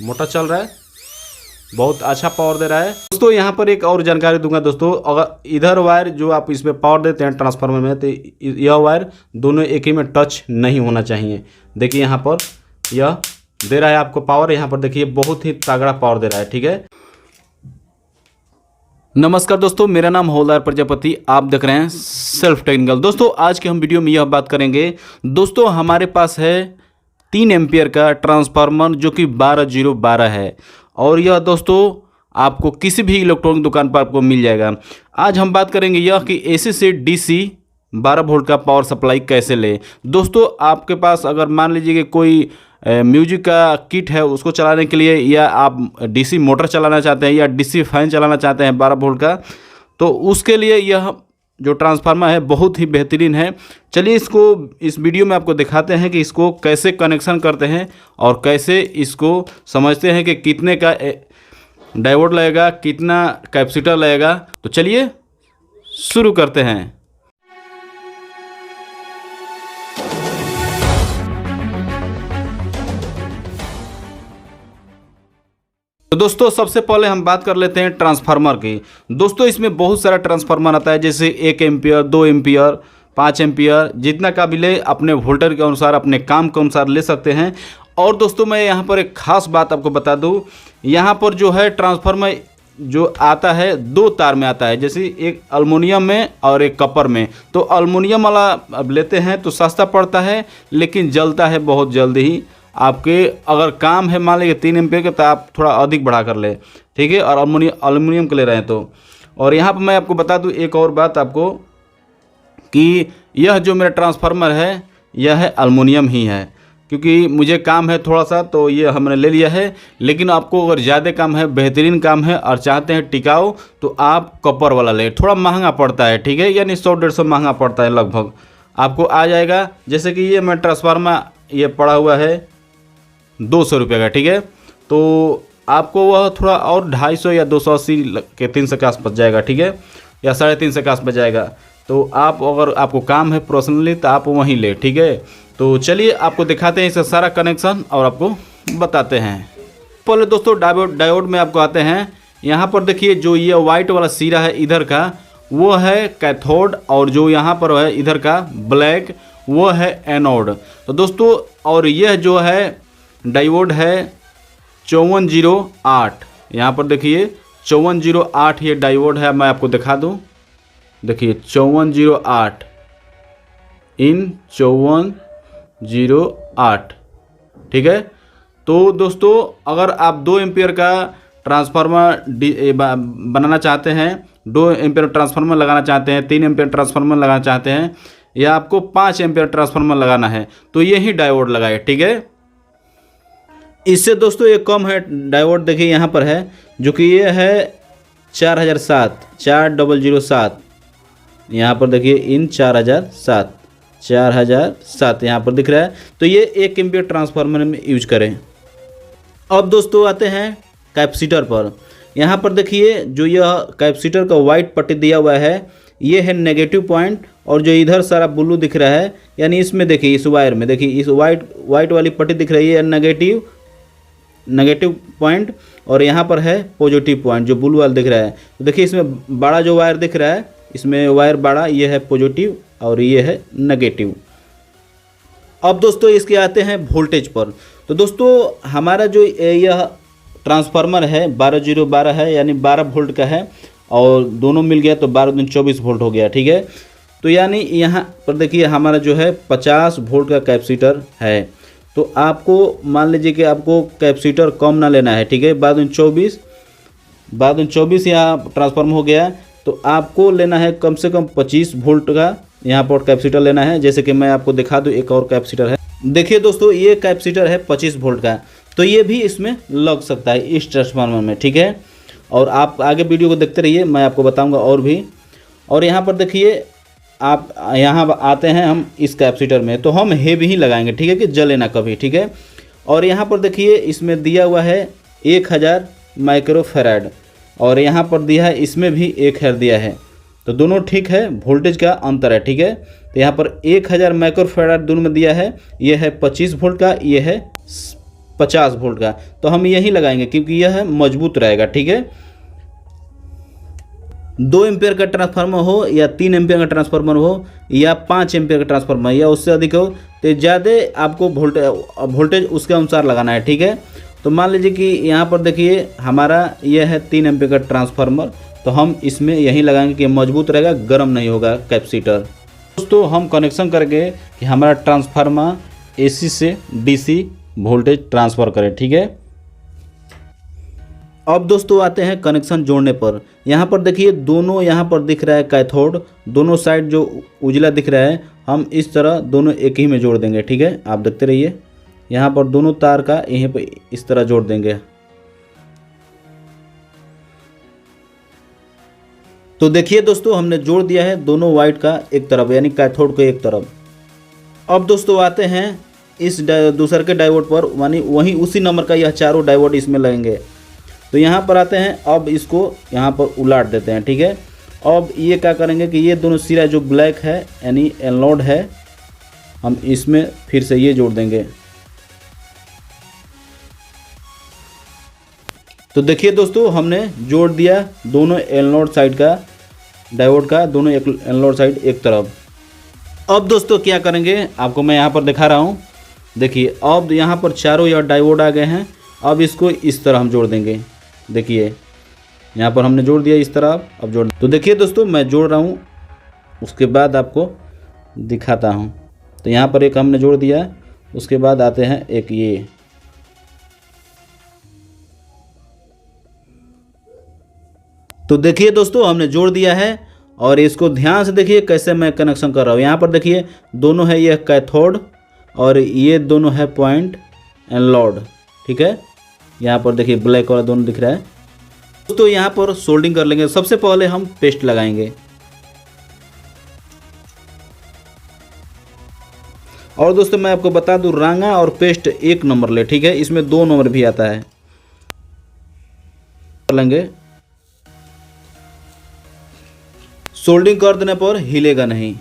मोटा चल रहा है, बहुत अच्छा पावर दे रहा है। दोस्तों यहाँ पर एक और जानकारी दूंगा दोस्तों, अगर इधर वायर जो आप इसमें पावर देते हैं ट्रांसफार्मर में, तो यह वायर दोनों एक ही में टच नहीं होना चाहिए। देखिए यहाँ पर यह दे रहा है आपको पावर, यहाँ पर देखिए बहुत ही तगड़ा पावर दे रहा है। ठीक है, नमस्कार दोस्तों, मेरा नाम हवलदार प्रजापति, आप देख रहे हैं सेल्फ टेक्निकल। दोस्तों आज के हम वीडियो में यह बात करेंगे दोस्तों, हमारे पास है 3 एम्पियर का ट्रांसफार्मर जो कि 12012 है, और यह दोस्तों आपको किसी भी इलेक्ट्रॉनिक दुकान पर आपको मिल जाएगा। आज हम बात करेंगे यह कि एसी से डीसी 12 वोल्ट का पावर सप्लाई कैसे ले। दोस्तों आपके पास अगर मान लीजिए कि कोई म्यूजिक का किट है, उसको चलाने के लिए, या आप डीसी मोटर चलाना चाहते हैं या डीसी फैन चलाना चाहते हैं 12 वोल्ट का, तो उसके लिए यह जो ट्रांसफार्मर है बहुत ही बेहतरीन है। चलिए इसको इस वीडियो में आपको दिखाते हैं कि इसको कैसे कनेक्शन करते हैं और कैसे इसको समझते हैं कि कितने का डायोड लगेगा, कितना कैपेसिटर लगेगा। तो चलिए शुरू करते हैं। तो दोस्तों सबसे पहले हम बात कर लेते हैं ट्रांसफार्मर की। दोस्तों इसमें बहुत सारा ट्रांसफार्मर आता है, जैसे 1 एम्पियर, 2 एम्पियर, 5 एम्पियर, जितना का भी ले अपने वोल्टेज के अनुसार, अपने काम के अनुसार ले सकते हैं। और दोस्तों मैं यहाँ पर एक खास बात आपको बता दूँ, यहाँ पर जो है ट्रांसफार्मर जो आता है 2 तार में आता है, जैसे एक एल्युमिनियम में और एक कॉपर में। तो एल्युमिनियम वाला अब लेते हैं तो सस्ता पड़ता है, लेकिन जलता है बहुत जल्दी ही। आपके अगर काम है मान लीजिए 3 एम्पियर के, तो आप थोड़ा अधिक बढ़ा कर ले, ठीक है, और एल्युमिनियम के ले रहे हैं तो। और यहाँ पर मैं आपको बता दूँ एक और बात आपको, कि यह जो मेरा ट्रांसफार्मर है यह है एल्युमिनियम ही है, क्योंकि मुझे काम है थोड़ा सा तो ये हमने ले लिया है। लेकिन आपको अगर ज़्यादा काम है, बेहतरीन काम है और चाहते हैं टिकाऊ, तो आप कॉपर वाला ले। थोड़ा महंगा पड़ता है, ठीक है, यानी 100-150 महंगा पड़ता है लगभग, आपको आ जाएगा। जैसे कि ये मैं ट्रांसफार्मर ये पड़ा हुआ है 200 रुपये का, ठीक है, तो आपको वह थोड़ा और 250 या 280 के 300 के आसपास जाएगा, ठीक है, या 350 के आसपास जाएगा। तो आप अगर आपको काम है पर्सनली तो आप वहीं ले, ठीक है। तो चलिए आपको दिखाते हैं इसका सारा कनेक्शन और आपको बताते हैं। पहले दोस्तों डायोड में आपको आते हैं। यहाँ पर देखिए जो ये वाइट वाला सिरा है इधर का, वो है कैथोड, और जो यहाँ पर है इधर का ब्लैक, वो है एनोड। तो दोस्तों और यह जो है डायोड है 5408, यहाँ पर देखिए 5408 ये डायोड है। मैं आपको दिखा दूँ, देखिए 5408 इन 5408, ठीक है। तो दोस्तों अगर आप 2 एम्पियर का ट्रांसफार्मर बनाना चाहते हैं, 2 एम्पियर ट्रांसफार्मर लगाना चाहते हैं, 3 एम्पियर ट्रांसफार्मर लगाना चाहते हैं, या आपको 5 एम्पियर ट्रांसफार्मर लगाना है, तो यही डायोड लगाए, ठीक है। इससे दोस्तों ये कम है डायोड, देखिए यहाँ पर है, जो कि ये है 4007 यहाँ पर देखिए इन 4007 यहाँ पर दिख रहा है। तो ये 1 एम्पियर ट्रांसफार्मर में यूज करें। अब दोस्तों आते हैं कैपेसिटर पर। यहाँ पर देखिए जो यह कैपेसिटर का वाइट पट्टी दिया हुआ है, ये है नेगेटिव पॉइंट, और जो इधर सारा ब्लू दिख रहा है, यानी इसमें देखिए इस वायर में देखिए इस वाइट वाली पट्टी दिख रही है नेगेटिव पॉइंट, और यहाँ पर है पॉजिटिव पॉइंट जो ब्लू वाला दिख रहा है। तो देखिए इसमें बड़ा जो वायर दिख रहा है, इसमें वायर बड़ा, ये है पॉजिटिव और ये है नेगेटिव। अब दोस्तों इसके आते हैं वोल्टेज पर। तो दोस्तों हमारा जो यह ट्रांसफार्मर है 12012 है, यानी 12 वोल्ट का है, और दोनों मिल गया तो 12 दूनी 24 वोल्ट हो गया, ठीक है। तो यानी यहाँ पर देखिए हमारा जो है 50 वोल्ट का कैपेसिटर है। तो आपको मान लीजिए कि आपको कैपेसिटर कम ना लेना है, ठीक है, 12 24 यहाँ ट्रांसफार्मर हो गया, तो आपको लेना है कम से कम 25 वोल्ट का यहाँ पर कैपेसिटर लेना है। जैसे कि मैं आपको दिखा दूँ, एक और कैपेसिटर है, देखिए दोस्तों ये कैपेसिटर है 25 वोल्ट का, तो ये भी इसमें लग सकता है इस ट्रांसफार्मर में, ठीक है। और आप आगे वीडियो को देखते रहिए, मैं आपको बताऊँगा और भी। और यहाँ पर देखिए आप यहाँ आते हैं हम इस कैपेसिटर में, तो हम हेवी ही लगाएंगे, ठीक है, कि जले ना कभी, ठीक है। और यहाँ पर देखिए इसमें दिया हुआ है 1000 माइक्रोफैराड, और यहाँ पर दिया है इसमें भी 1000 दिया है, तो दोनों ठीक है, वोल्टेज का अंतर है, ठीक है। तो यहाँ पर 1000 माइक्रोफैराड दोनों में दिया है, ये है 25 वोल्ट का, ये है 50 वोल्ट का, तो हम यही लगाएंगे क्योंकि यह मजबूत रहेगा। ठीक है, 2 एम्पियर का ट्रांसफार्मर हो या 3 एम्पियर का ट्रांसफार्मर हो या 5 एम्पियर का ट्रांसफार्मर या उससे अधिक हो, तो ज़्यादा आपको वोल्टेज उसके अनुसार लगाना है। ठीक है, तो मान लीजिए कि यहाँ पर देखिए हमारा यह है 3 एम्पियर का ट्रांसफार्मर, तो हम इसमें यही लगाएंगे कि मजबूत रहेगा, गर्म नहीं होगा कैपेसिटर। दोस्तों हम कनेक्शन करके कि हमारा ट्रांसफार्मर AC से DC वोल्टेज ट्रांसफ़र करें। ठीक है, अब दोस्तों आते हैं कनेक्शन जोड़ने पर। यहाँ पर देखिए दोनों यहाँ पर दिख रहा है कैथोड, दोनों साइड जो उजला दिख रहा है हम इस तरह दोनों एक ही में जोड़ देंगे। ठीक है, आप देखते रहिए, यहाँ पर दोनों तार का यहीं पर इस तरह जोड़ देंगे। तो देखिए दोस्तों हमने जोड़ दिया है दोनों वाइट का एक तरफ, यानी कैथोड को एक तरफ। अब दोस्तों आते हैं इस दूसरे के डायोड पर, यानी वहीं उसी नंबर का यह चारों डायोड इसमें लगेंगे। तो यहाँ पर आते हैं, अब इसको यहाँ पर उलाट देते हैं। ठीक है, अब ये क्या करेंगे कि ये दोनों सिरा जो ब्लैक है यानी एनोड है, हम इसमें फिर से ये जोड़ देंगे। तो देखिए दोस्तों हमने जोड़ दिया दोनों एनोड साइड का डायोड का, दोनों एनोड साइड एक तरफ। अब दोस्तों क्या करेंगे आपको मैं यहाँ पर दिखा रहा हूँ। देखिए अब यहाँ पर चारों यह डायोड आ गए हैं, अब इसको इस तरह हम जोड़ देंगे। देखिए यहाँ पर हमने जोड़ दिया इस तरह, अब जोड़। तो देखिए दोस्तों मैं जोड़ रहा हूँ, उसके बाद आपको दिखाता हूँ। तो यहाँ पर एक हमने जोड़ दिया, उसके बाद आते हैं एक ये। तो देखिए दोस्तों हमने जोड़ दिया है, और इसको ध्यान से देखिए कैसे मैं कनेक्शन कर रहा हूँ। यहाँ पर देखिए दोनों है यह कैथोड और ये दोनों है पॉइंट एनोड। ठीक है, यहाँ पर देखिए ब्लैक वाला दोनों दिख रहा है। तो यहाँ पर सोल्डिंग कर लेंगे। सबसे पहले हम पेस्ट लगाएंगे, और दोस्तों मैं आपको बता दूं रांगा और पेस्ट 1 नंबर ले। ठीक है, इसमें 2 नंबर भी आता है। कर लेंगे, सोल्डिंग कर देने पर हिलेगा नहीं।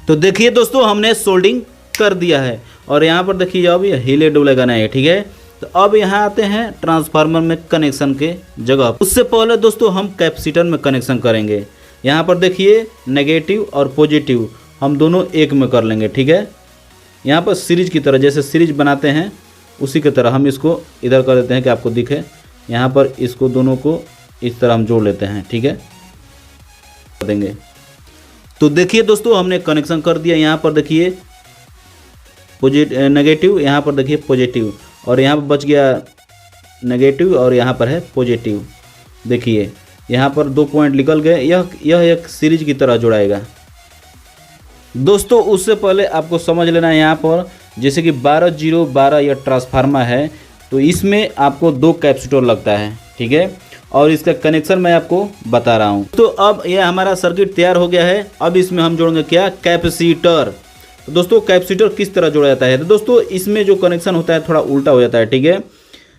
तो देखिए दोस्तों हमने सोल्डिंग कर दिया है, और यहाँ पर देखिए अब ये हिले डुलेगा नहीं। ठीक है, तो अब यहाँ आते हैं ट्रांसफार्मर में कनेक्शन के जगह। उससे पहले दोस्तों हम कैपेसिटर में कनेक्शन करेंगे। यहाँ पर देखिए नेगेटिव और पॉजिटिव हम दोनों एक में कर लेंगे। ठीक है, यहाँ पर सीरीज की तरह, जैसे सीरीज बनाते हैं उसी की तरह हम इसको इधर कर देते हैं कि आपको दिखे। यहाँ पर इसको दोनों को इस तरह हम जोड़ लेते हैं। ठीक है, कर देंगे। तो देखिए दोस्तों हमने कनेक्शन कर दिया। यहाँ पर देखिए नेगेटिव, यहाँ पर देखिए पॉजिटिव, और यहाँ पर बच गया नेगेटिव और यहाँ पर है पॉजिटिव। देखिए यहाँ पर 2 पॉइंट निकल गए। यह एक सीरीज की तरह जुड़ाएगा। दोस्तों उससे पहले आपको समझ लेना है, यहाँ पर जैसे कि 12-0-12 यह ट्रांसफार्मर है, तो इसमें आपको 2 कैपेसिटर लगता है। ठीक है, और इसका कनेक्शन मैं आपको बता रहा हूँ। तो अब यह हमारा सर्किट तैयार हो गया है। अब इसमें हम जोड़ेंगे क्या, कैपेसिटर। तो दोस्तों कैपेसिटर किस तरह जोड़ा जाता है, तो दोस्तों इसमें जो कनेक्शन होता है थोड़ा उल्टा हो जाता है। ठीक है,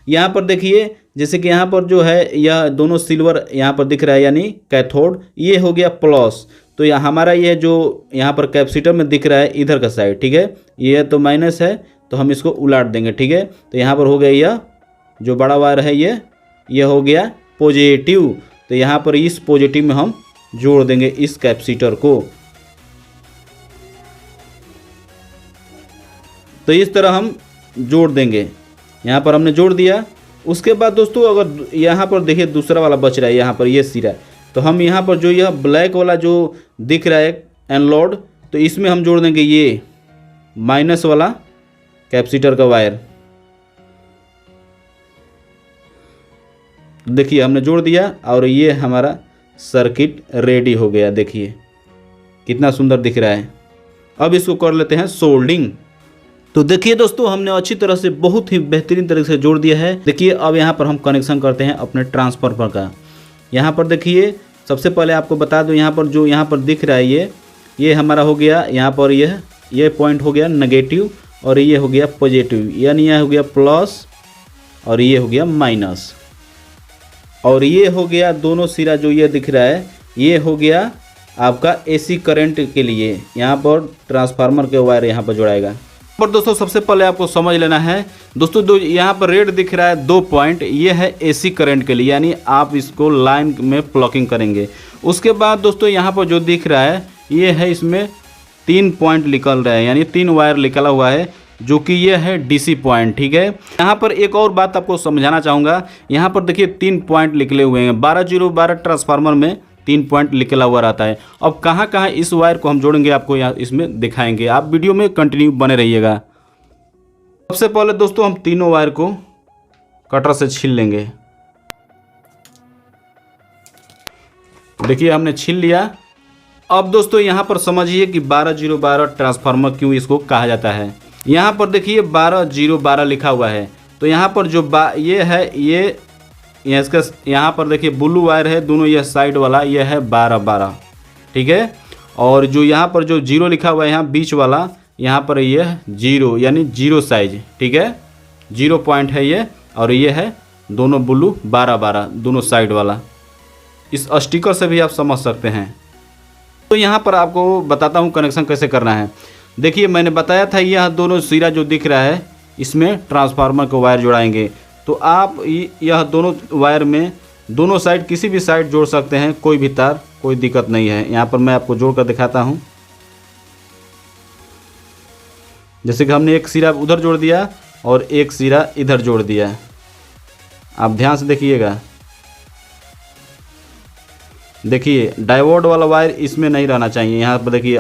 यहाँ पर देखिए जैसे कि यहाँ पर जो है यह दोनों सिल्वर यहाँ पर दिख रहा है यानी कैथोड, ये हो गया प्लस। तो यह हमारा ये जो यहाँ पर कैपेसिटर में दिख रहा है इधर का साइड। ठीक है, ये तो माइनस है, तो हम इसको उलाट देंगे। ठीक है, तो यहाँ पर हो गया यह जो बड़ा वायर है ये हो गया पॉजिटिव। तो यहाँ पर इस पॉजिटिव में हम जोड़ देंगे इस कैपेसिटर को। तो इस तरह हम जोड़ देंगे। यहाँ पर हमने जोड़ दिया। उसके बाद दोस्तों अगर यहाँ पर देखिए दूसरा वाला बच रहा है, यहाँ पर ये सिरा, तो हम यहाँ पर जो यह ब्लैक वाला जो दिख रहा है एनोड, तो इसमें हम जोड़ देंगे ये माइनस वाला कैपेसिटर का वायर। देखिए हमने जोड़ दिया और ये हमारा सर्किट रेडी हो गया। देखिए कितना सुंदर दिख रहा है। अब इसको कर लेते हैं सोल्डिंग। तो देखिए दोस्तों हमने अच्छी तरह से बहुत ही बेहतरीन तरीके से जोड़ दिया है। देखिए अब यहाँ पर हम कनेक्शन करते हैं अपने ट्रांसफार्मर का। यहाँ पर देखिए सबसे पहले आपको बता दूं, यहाँ पर जो यहाँ पर दिख रहा है ये हमारा हो गया, यहाँ पर ये पॉइंट हो गया नेगेटिव और ये हो गया पॉजिटिव, यानी यह हो गया प्लस और ये हो गया माइनस। और ये हो गया दोनों सिरा जो ये दिख रहा है ये हो गया आपका एसी करंट के लिए यहाँ पर ट्रांसफार्मर के वायर यहाँ पर जोड़ाएगा। पर दोस्तों सबसे पहले आपको समझ लेना है दोस्तों, दो यहाँ पर रेड दिख रहा है 2 पॉइंट, ये है एसी करंट के लिए, यानी आप इसको लाइन में प्लगिंग करेंगे। उसके बाद दोस्तों यहाँ पर जो दिख रहा है ये है, इसमें 3 पॉइंट निकल रहा है, यानी 3 वायर निकला हुआ है, जो कि ये है डीसी पॉइंट। ठीक है, यहाँ पर एक और बात आपको समझाना चाहूँगा। यहाँ पर देखिए 3 पॉइंट निकले हुए हैं, 12-0-12 ट्रांसफार्मर में 3 पॉइंट निकला हुआ रहता है। अब कहाँ कहाँ इस वायर को हम जोड़ेंगे आपको यहाँ इसमें दिखाएंगे, आप वीडियो में कंटिन्यू बने रहिएगा। सबसे पहले दोस्तों हम तीनों वायर को कटर से छील लेंगे। देखिए हमने छील लिया। अब दोस्तों यहाँ पर समझिए कि 12-0-12 ट्रांसफार्मर क्यों इसको कहा जाता है। यहाँ पर देखिए 12-0-12 लिखा हुआ है, तो यहाँ पर जो ये है, ये इसका यहाँ पर देखिए ब्लू वायर है, दोनों ये साइड वाला ये है 12-12। ठीक है, और जो यहाँ पर जो 0 लिखा हुआ है यहाँ बीच वाला, यहाँ पर ये 0 यानी 0 साइज। ठीक है, 0 पॉइंट है ये, और ये है दोनों ब्लू 12-12 दोनों साइड वाला। इस स्टिकर से भी आप समझ सकते हैं। तो यहाँ पर आपको बताता हूँ कनेक्शन कैसे करना है। देखिए मैंने बताया था यह दोनों सिरा जो दिख रहा है इसमें ट्रांसफार्मर को वायर जोड़ाएंगे, तो आप यह दोनों वायर में दोनों साइड किसी भी साइड जोड़ सकते हैं, कोई भी तार, कोई दिक्कत नहीं है। यहाँ पर मैं आपको जोड़ कर दिखाता हूँ। जैसे कि हमने एक सिरा उधर जोड़ दिया और एक सिरा इधर जोड़ दिया, आप ध्यान से देखिएगा। देखिए डायोड वाला वायर इसमें नहीं रहना चाहिए, यहाँ पर देखिए।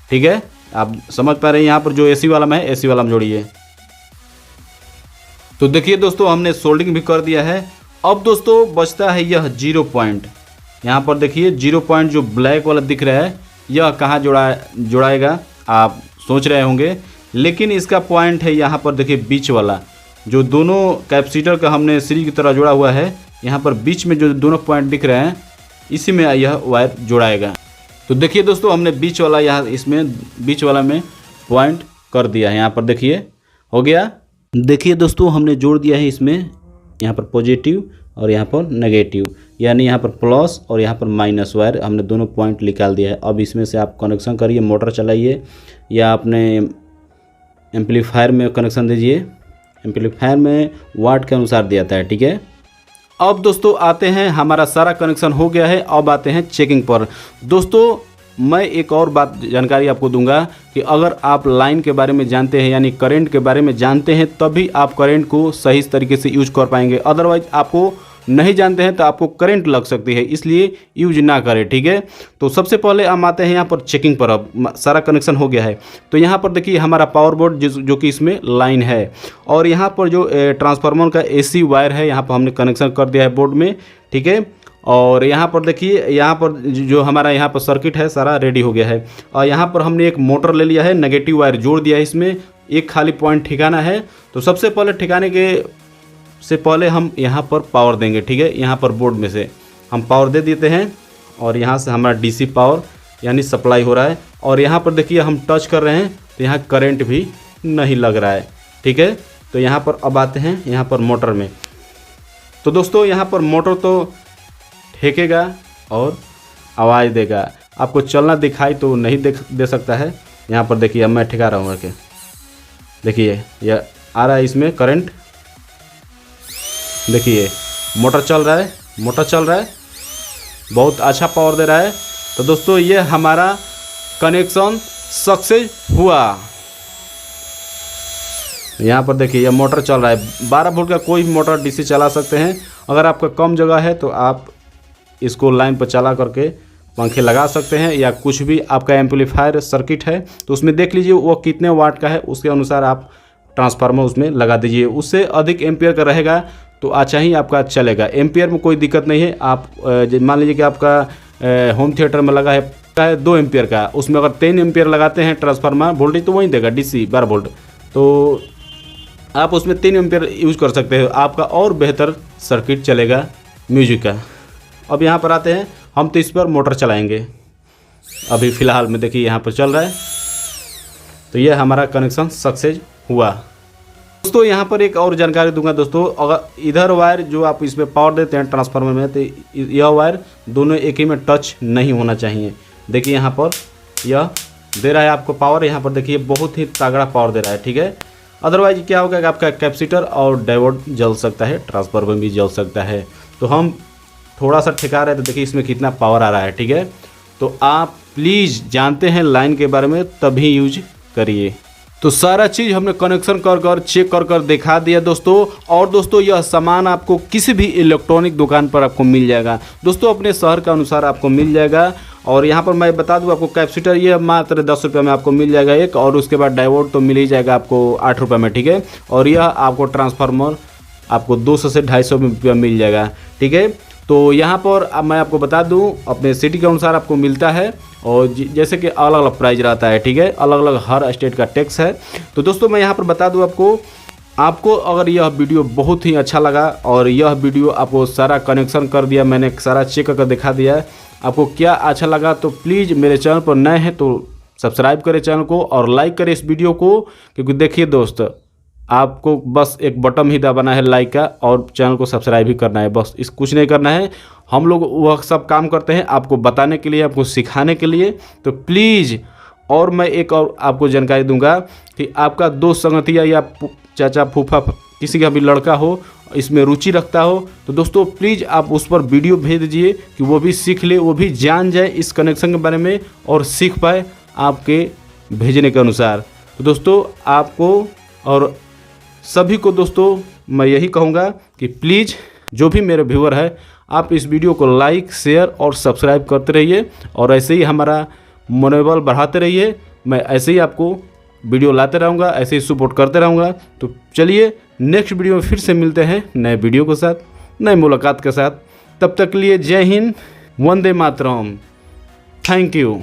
ठीक है, आप समझ पा रहे हैं। यहाँ पर जो एसी वाला में है, एसी वाला में जोड़िए। तो देखिए दोस्तों हमने सोल्डिंग भी कर दिया है। अब दोस्तों बचता है यह 0 पॉइंट। यहाँ पर देखिए 0 पॉइंट जो ब्लैक वाला दिख रहा है, यह कहाँ जोड़ाएगा आप सोच रहे होंगे, लेकिन इसका पॉइंट है यहाँ पर देखिए बीच वाला, जो दोनों कैपेसिटर का हमने सीरीज की तरह जोड़ा हुआ है। यहाँ पर बीच में जो दोनों पॉइंट दिख रहे हैं, इसी में यह वायर जोड़ाएगा। तो देखिए दोस्तों हमने बीच वाला यहाँ इसमें बीच वाला में पॉइंट कर दिया है। यहाँ पर देखिए हो गया। देखिए दोस्तों हमने जोड़ दिया है इसमें, यहाँ पर पॉजिटिव और यहाँ पर नेगेटिव, यानी यहाँ पर प्लस और यहाँ पर माइनस वायर हमने दोनों पॉइंट निकाल दिया है। अब इसमें से आप कनेक्शन करिए, मोटर चलाइए या अपने एम्पलीफायर में कनेक्शन दीजिए। एम्पलीफायर में वाट के अनुसार दिया जाता है। ठीक है, अब दोस्तों आते हैं, हमारा सारा कनेक्शन हो गया है। अब आते हैं चेकिंग पर। दोस्तों मैं एक और बात जानकारी आपको दूंगा कि अगर आप लाइन के बारे में जानते हैं, यानी करंट के बारे में जानते हैं, तभी आप करंट को सही तरीके से यूज कर पाएंगे। अदरवाइज आपको नहीं जानते हैं तो आपको करंट लग सकती है, इसलिए यूज ना करें। ठीक है, तो सबसे पहले हम आते हैं यहाँ पर चेकिंग पर। अब सारा कनेक्शन हो गया है, तो यहाँ पर देखिए हमारा पावर बोर्ड जो कि इसमें लाइन है, और यहाँ पर जो ट्रांसफार्मर का एसी वायर है, यहाँ पर हमने कनेक्शन कर दिया है बोर्ड में। ठीक है, और यहाँ पर देखिए यहाँ पर जो हमारा यहाँ पर सर्किट है सारा रेडी हो गया है। और यहाँ पर हमने एक मोटर ले लिया है, नेगेटिव वायर जोड़ दिया है इसमें, एक खाली पॉइंट ठिकाना है। तो सबसे पहले ठिकाने के से पहले हम यहाँ पर पावर देंगे। ठीक है, यहाँ पर बोर्ड में से हम पावर दे देते हैं, और यहाँ से हमारा डीसी पावर यानी सप्लाई हो रहा है। और यहाँ पर देखिए हम टच कर रहे हैं तो यहाँ करंट भी नहीं लग रहा है। ठीक है, तो यहाँ पर अब आते हैं यहाँ पर मोटर में। तो दोस्तों यहाँ पर मोटर तो ठेकेगा और आवाज़ देगा, आपको चलना दिखाई तो नहीं दे सकता है। यहाँ पर देखिए अब मैं ठेका रहा हूँ करके, देखिए यह आ रहा है इसमें करंट। देखिए मोटर चल रहा है, मोटर चल रहा है, बहुत अच्छा पावर दे रहा है। तो दोस्तों ये हमारा कनेक्शन सक्सेस हुआ। यहाँ पर देखिए यह मोटर चल रहा है, 12 वोल्ट का कोई भी मोटर डीसी चला सकते हैं। अगर आपका कम जगह है तो आप इसको लाइन पर चला करके पंखे लगा सकते हैं, या कुछ भी आपका एम्पलीफायर सर्किट है तो उसमें देख लीजिए वो कितने वाट का है, उसके अनुसार आप ट्रांसफार्मर उसमें लगा दीजिए। उससे अधिक एम्पियर का रहेगा तो अच्छा ही आपका चलेगा। एम्पियर में कोई दिक्कत नहीं है। आप मान लीजिए कि आपका होम थिएटर में लगा है 2 एम्पियर का, उसमें अगर 3 एम्पियर लगाते हैं ट्रांसफार्मर, वोल्टेज तो वहीं देगा डीसी 12 वोल्ट, तो आप उसमें 3 एम्पियर यूज कर सकते हैं, आपका और बेहतर सर्किट चलेगा म्यूजिक का। अब यहाँ पर आते हैं हम, तो इस पर मोटर चलाएंगे अभी फ़िलहाल में। देखिए यहाँ पर चल रहा है, तो यह हमारा कनेक्शन सक्सेस हुआ। दोस्तों यहाँ पर एक और जानकारी दूंगा दोस्तों, अगर इधर वायर जो आप इसमें पावर देते हैं ट्रांसफार्मर में, तो यह वायर दोनों एक ही में टच नहीं होना चाहिए। देखिए यहाँ पर यह दे रहा है आपको पावर, यहाँ पर देखिए बहुत ही तगड़ा पावर दे रहा है, ठीक है। अदरवाइज क्या होगा कि आपका कैपेसिटर और डायोड जल सकता है, ट्रांसफार्मर भी जल सकता है। तो हम थोड़ा सा ठेका रहे हैं, तो देखिए इसमें कितना पावर आ रहा है, ठीक है। तो आप प्लीज़ जानते हैं लाइन के बारे में तभी यूज करिए। तो सारा चीज़ हमने कनेक्शन कर चेक कर दिखा दिया दोस्तों। और दोस्तों यह सामान आपको किसी भी इलेक्ट्रॉनिक दुकान पर आपको मिल जाएगा दोस्तों, अपने शहर के अनुसार आपको मिल जाएगा। और यहाँ पर मैं बता दूँ आपको कैपेसिटर ये मात्र 10 रुपये में आपको मिल जाएगा एक, और उसके बाद डायोड तो मिल ही जाएगा आपको 8 रुपये में, ठीक है। और यह आपको ट्रांसफार्मर आपको 200 से 250 रुपये मिल जाएगा, ठीक है। तो यहाँ पर अब मैं आपको बता दूँ अपने सिटी के अनुसार आपको मिलता है, और जैसे कि अलग अलग प्राइस रहता है, ठीक है, अलग अलग हर स्टेट का टैक्स है। तो दोस्तों मैं यहाँ पर बता दूँ आपको अगर यह वीडियो बहुत ही अच्छा लगा और यह वीडियो आपको सारा कनेक्शन कर दिया, मैंने सारा चेक करके दिखा दिया है, आपको क्या अच्छा लगा तो प्लीज़ मेरे चैनल पर नए हैं तो सब्सक्राइब करें चैनल को और लाइक करें इस वीडियो को। क्योंकि देखिए दोस्त, आपको बस एक बटन ही दबाना है लाइक का, और चैनल को सब्सक्राइब ही करना है, बस इस कुछ नहीं करना है। हम लोग वह सब काम करते हैं आपको बताने के लिए, आपको सिखाने के लिए। तो प्लीज़, और मैं एक और आपको जानकारी दूंगा कि आपका दोस्त संगतिया या चाचा फूफा किसी का भी लड़का हो इसमें रुचि रखता हो, तो दोस्तों प्लीज़ आप उस पर वीडियो भेज दीजिए कि वो भी सीख ले, वो भी जान जाए इस कनेक्शन के बारे में और सीख पाए आपके भेजने के अनुसार। तो दोस्तों आपको और सभी को दोस्तों मैं यही कहूँगा कि प्लीज़ जो भी मेरे व्यूअर है आप इस वीडियो को लाइक शेयर और सब्सक्राइब करते रहिए, और ऐसे ही हमारा मनोबल बढ़ाते रहिए। मैं ऐसे ही आपको वीडियो लाते रहूँगा, ऐसे ही सपोर्ट करते रहूँगा। तो चलिए नेक्स्ट वीडियो में फिर से मिलते हैं नए वीडियो के साथ, नए मुलाकात के साथ। तब तक के लिए जय हिंद, वंदे मातरम, थैंक यू।